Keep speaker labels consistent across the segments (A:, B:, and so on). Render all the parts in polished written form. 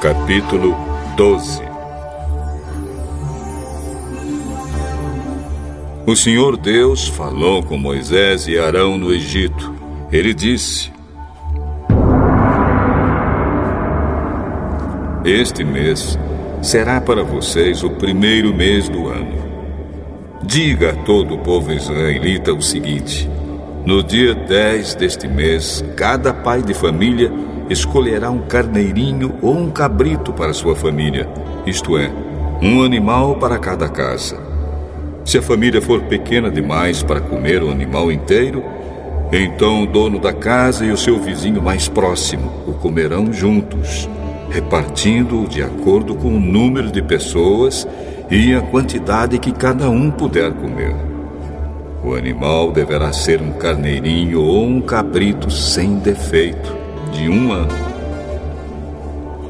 A: Capítulo 12. O Senhor Deus falou com Moisés e Arão no Egito. Ele disse: Este mês será para vocês o primeiro mês do ano. Diga a todo o povo israelita o seguinte: no dia 10 deste mês, cada pai de família escolherá um carneirinho ou um cabrito para sua família, isto é, um animal para cada casa. Se a família for pequena demais para comer o animal inteiro, então o dono da casa e o seu vizinho mais próximo o comerão juntos, repartindo-o de acordo com o número de pessoas e a quantidade que cada um puder comer. O animal deverá ser um carneirinho ou um cabrito sem defeito, de 1 ano.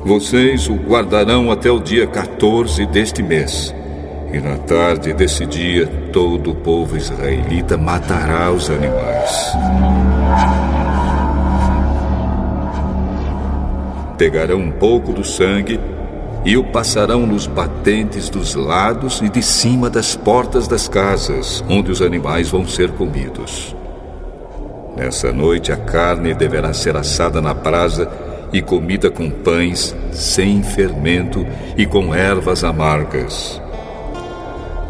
A: Vocês o guardarão até o dia 14 deste mês, e na tarde desse dia todo o povo israelita matará os animais. Pegarão um pouco do sangue e o passarão nos batentes dos lados e de cima das portas das casas, onde os animais vão ser comidos. Nessa noite a carne deverá ser assada na brasa e comida com pães sem fermento e com ervas amargas.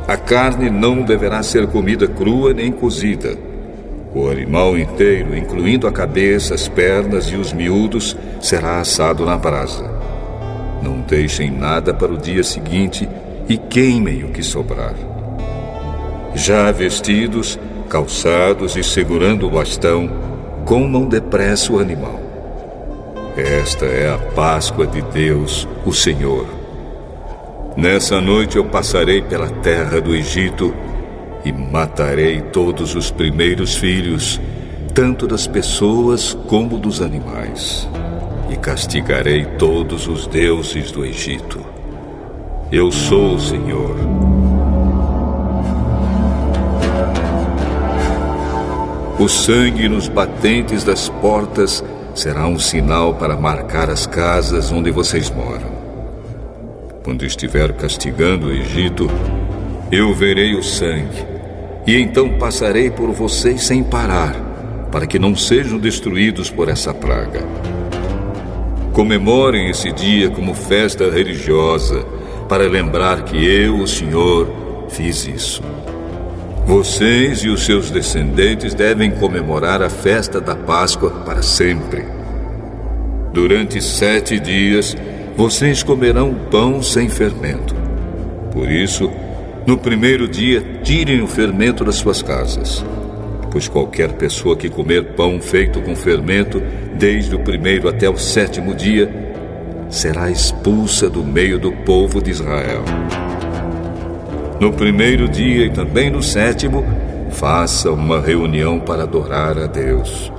A: A carne não deverá ser comida crua nem cozida. O animal inteiro, incluindo a cabeça, as pernas e os miúdos, será assado na brasa. Não deixem nada para o dia seguinte e queimem o que sobrar. Já vestidos, calçados e segurando o bastão, comam depressa o animal. Esta é a Páscoa de Deus, o Senhor. Nessa noite eu passarei pela terra do Egito e matarei todos os primeiros filhos, tanto das pessoas como dos animais, e castigarei todos os deuses do Egito. Eu sou o Senhor. O sangue nos batentes das portas será um sinal para marcar as casas onde vocês moram. Quando estiver castigando o Egito, eu verei o sangue, e então passarei por vocês sem parar, para que não sejam destruídos por essa praga. Comemorem esse dia como festa religiosa, para lembrar que eu, o Senhor, fiz isso. Vocês e os seus descendentes devem comemorar a festa da Páscoa para sempre. Durante 7 dias, vocês comerão pão sem fermento. Por isso, no primeiro dia, tirem o fermento das suas casas. Pois qualquer pessoa que comer pão feito com fermento, desde o 1º até o 7º dia, será expulsa do meio do povo de Israel. No primeiro dia e também no 7º, faça uma reunião para adorar a Deus.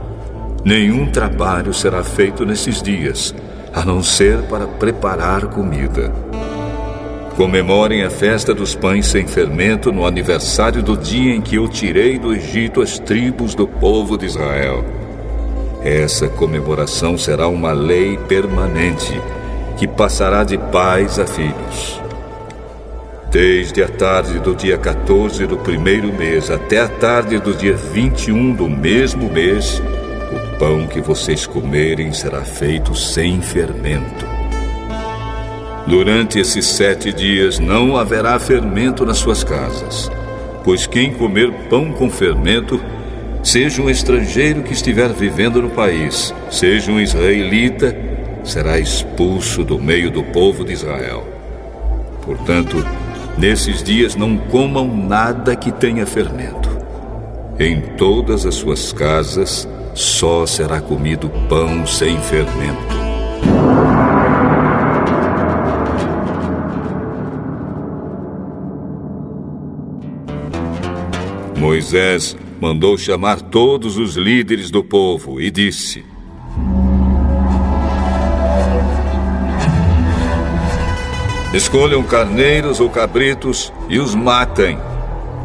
A: Nenhum trabalho será feito nesses dias, a não ser para preparar comida. Comemorem a festa dos pães sem fermento no aniversário do dia em que eu tirei do Egito as tribos do povo de Israel. Essa comemoração será uma lei permanente, que passará de pais a filhos. Desde a tarde do dia 14 do primeiro mês até a tarde do dia 21 do mesmo mês, o pão que vocês comerem será feito sem fermento. Durante esses 7 dias não haverá fermento nas suas casas, pois quem comer pão com fermento, seja um estrangeiro que estiver vivendo no país, seja um israelita, será expulso do meio do povo de Israel. Portanto, nesses dias não comam nada que tenha fermento. Em todas as suas casas só será comido pão sem fermento. Moisés mandou chamar todos os líderes do povo e disse: escolham carneiros ou cabritos e os matem,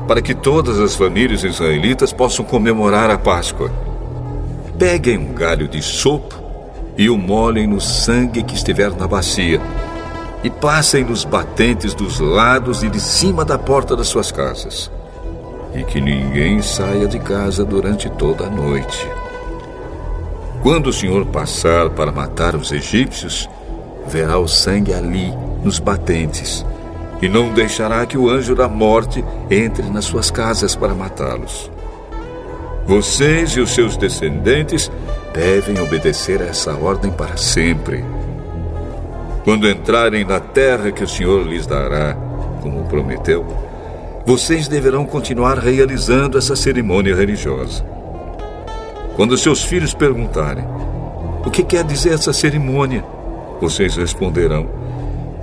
A: para que todas as famílias israelitas possam comemorar a Páscoa. Peguem um galho de sopo e o molhem no sangue que estiver na bacia, e passem nos batentes dos lados e de cima da porta das suas casas, e que ninguém saia de casa durante toda a noite. Quando o Senhor passar para matar os egípcios, verá o sangue ali, nos batentes, e não deixará que o anjo da morte entre nas suas casas para matá-los. Vocês e os seus descendentes devem obedecer a essa ordem para sempre. Quando entrarem na terra que o Senhor lhes dará, como prometeu, vocês deverão continuar realizando essa cerimônia religiosa. Quando seus filhos perguntarem: o que quer dizer essa cerimônia? Vocês responderão: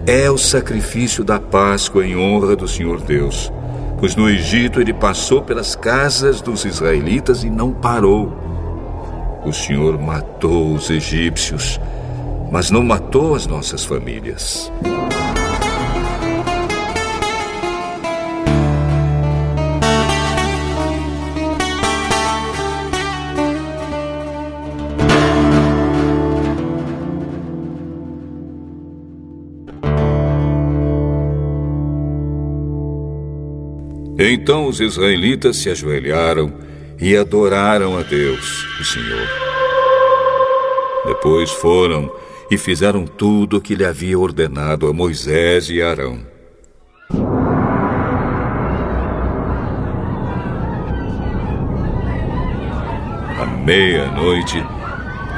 A: é o sacrifício da Páscoa em honra do Senhor Deus, pois no Egito ele passou pelas casas dos israelitas e não parou. O Senhor matou os egípcios, mas não matou as nossas famílias. Então os israelitas se ajoelharam e adoraram a Deus, o Senhor. Depois foram e fizeram tudo o que lhe havia ordenado a Moisés e Arão. À meia-noite,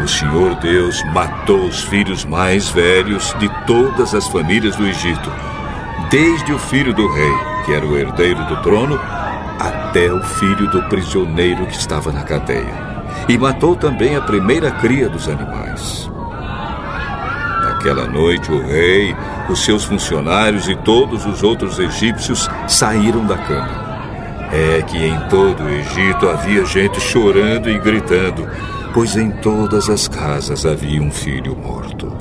A: o Senhor Deus matou os filhos mais velhos de todas as famílias do Egito, desde o filho do rei, que era o herdeiro do trono, até o filho do prisioneiro que estava na cadeia. E matou também a primeira cria dos animais. Naquela noite, o rei, os seus funcionários e todos os outros egípcios saíram da cama. É que em todo o Egito havia gente chorando e gritando, pois em todas as casas havia um filho morto.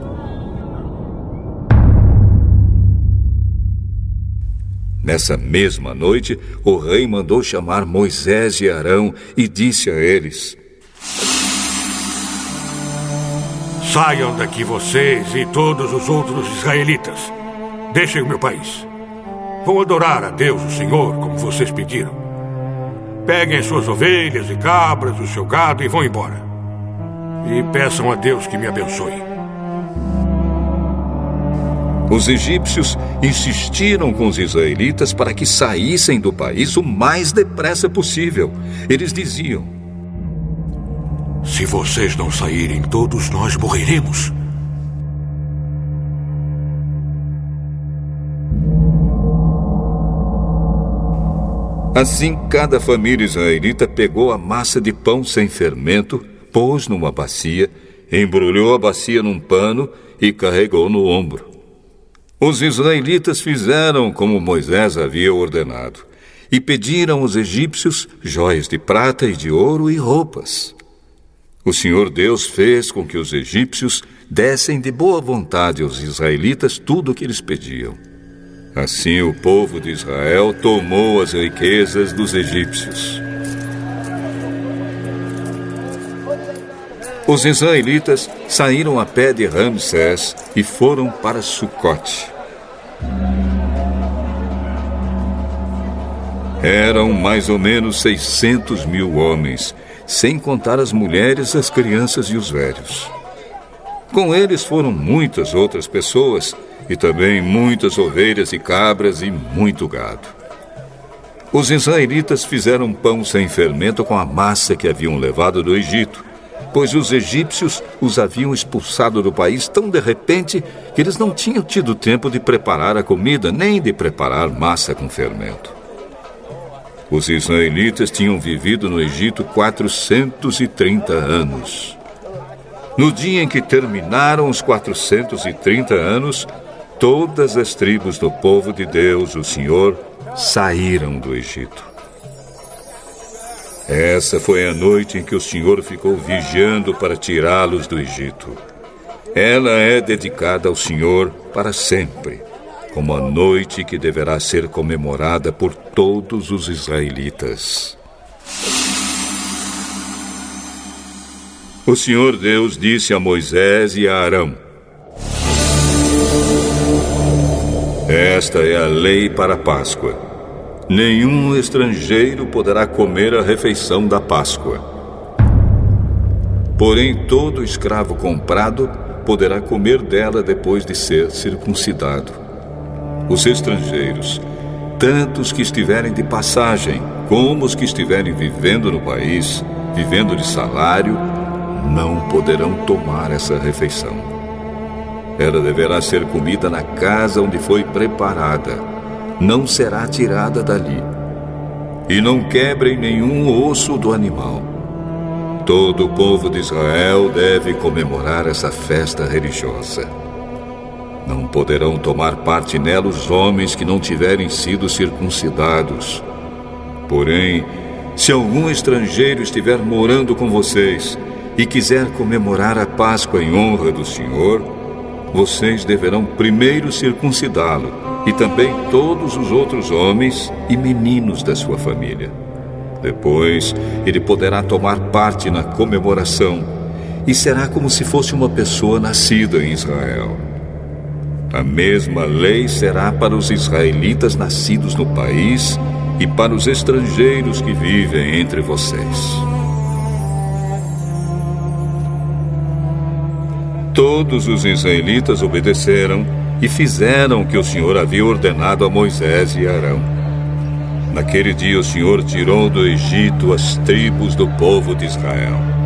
A: Nessa mesma noite, o rei mandou chamar Moisés e Arão e disse a eles:
B: saiam daqui vocês e todos os outros israelitas. Deixem o meu país. Vão adorar a Deus, o Senhor, como vocês pediram. Peguem as suas ovelhas e cabras, o seu gado e vão embora. E peçam a Deus que me abençoe.
A: Os egípcios insistiram com os israelitas para que saíssem do país o mais depressa possível. Eles diziam:
B: se vocês não saírem, todos nós morreremos.
A: Assim, cada família israelita pegou a massa de pão sem fermento, pôs numa bacia, embrulhou a bacia num pano e carregou no ombro. Os israelitas fizeram como Moisés havia ordenado e pediram aos egípcios joias de prata e de ouro e roupas. O Senhor Deus fez com que os egípcios dessem de boa vontade aos israelitas tudo o que eles pediam. Assim o povo de Israel tomou as riquezas dos egípcios. Os israelitas saíram a pé de Ramsés e foram para Sucote. Eram mais ou menos 600.000 homens, sem contar as mulheres, as crianças e os velhos. Com eles foram muitas outras pessoas, e também muitas ovelhas e cabras e muito gado. Os israelitas fizeram pão sem fermento com a massa que haviam levado do Egito, pois os egípcios os haviam expulsado do país tão de repente que eles não tinham tido tempo de preparar a comida, nem de preparar massa com fermento. Os israelitas tinham vivido no Egito 430 anos. No dia em que terminaram os 430 anos, todas as tribos do povo de Deus, o Senhor, saíram do Egito. Essa foi a noite em que o Senhor ficou vigiando para tirá-los do Egito. Ela é dedicada ao Senhor para sempre, como a noite que deverá ser comemorada por todos os israelitas. O Senhor Deus disse a Moisés e a Arão: esta é a lei para a Páscoa. Nenhum estrangeiro poderá comer a refeição da Páscoa. Porém, todo escravo comprado poderá comer dela depois de ser circuncidado. Os estrangeiros, tanto os que estiverem de passagem, como os que estiverem vivendo no país, vivendo de salário, não poderão tomar essa refeição. Ela deverá ser comida na casa onde foi preparada. Não será tirada dali. E não quebrem nenhum osso do animal. Todo o povo de Israel deve comemorar essa festa religiosa. Não poderão tomar parte nela os homens que não tiverem sido circuncidados. Porém, se algum estrangeiro estiver morando com vocês e quiser comemorar a Páscoa em honra do Senhor, vocês deverão primeiro circuncidá-lo e também todos os outros homens e meninos da sua família. Depois, ele poderá tomar parte na comemoração e será como se fosse uma pessoa nascida em Israel. A mesma lei será para os israelitas nascidos no país e para os estrangeiros que vivem entre vocês. Todos os israelitas obedeceram e fizeram o que o Senhor havia ordenado a Moisés e Arão. Naquele dia o Senhor tirou do Egito as tribos do povo de Israel.